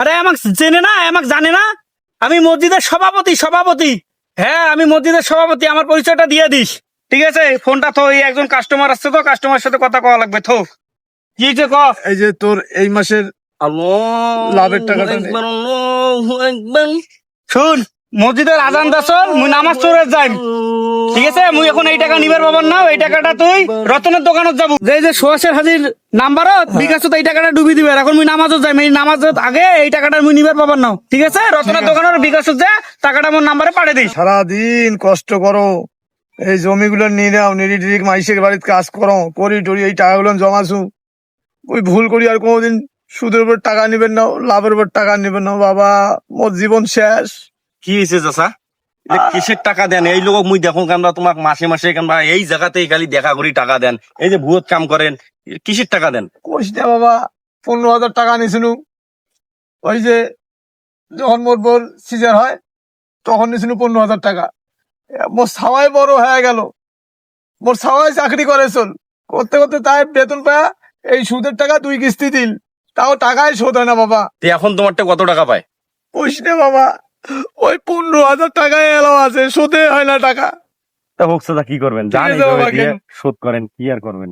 আরে আমাকে চেনে না, আমাকে জানে না। আমি মসজিদের সভাপতি। হ্যাঁ, আমি মসজিদের সভাপতি, আমার পরিচয়টা দিয়ে দিস। ঠিক আছে, ফোনটা থো, এই একজন কাস্টমার আসছে তো, কাস্টমারের সাথে কথা কওয়া লাগবে। থো, কি হয়েছে ক। এই যে তোর এই মাসের লাভের টাকাটা নে। শুন, মসজিদের আজান দাসল, মুই নামাজ পড়ে যাই। ঠিক আছে, মুই এখন এই টাকা নিবার পাবার না, এই টাকাটা তুই রতনের দোকানত যাবো। যে সোয়াশের হাজির নাম্বারত বিকাশত এই টাকাটা ডুবি দিবে। এখন মুই নামাজত যাই, এই নামাজত আগে এই টাকাটা মুই নিবার পাবার না। ঠিক আছে, রতনের দোকানের বিকাশত যা টাকাটা আমার নাম্বারে পাঠিয়ে দিস। সারাদিন কষ্ট করো, এই জমিগুলো নিয়ে নাও, নিরিক মাইসের বাড়িতে কাজ করো, করি টরি এই টাকাগুলো জমাছু। ওই ভুল করি আর কোনোদিন সুদের উপর টাকা নিবেন না, লাভের উপর টাকা নিবেন না বাবা, মোর জীবন শেষ। কি হয়েছে চাচা? কিসের টাকা দেন এই লোক? মুই দেখো আমরা তোমাক মাসে মাসে কেনবা এই জায়গাতেই খালি দেখা করি টাকা দেন, এই যে ভুয়ত কাম করেন, কিসের টাকা দেন? কইস না বাবা, 15,000 টাকা নিছিল। ওই যে যখন মোর বোর সিজার হয় তখন নিছিল 15,000 টাকা। মোর সাওয়াই বড় হয়ে গেল, মোর সাওয়াই চাকরি করে চল করতে করতে তাই বেতন পায়া এই সুদের টাকা 2 কিস্তি দিল, তাও টাকাই শোধ হয় না বাবা। তো এখন তোমারটা কত টাকা পায়? কইস না বাবা, ওই 15,000 টাকায় এলো আছে, শোধে হয় না টাকা। তা হোক চাচা, কি করবেন? ঠিক জান আছে এইভাবে বাবা, দিয়ে কেন? শোধ করেন, কি আর করবেন।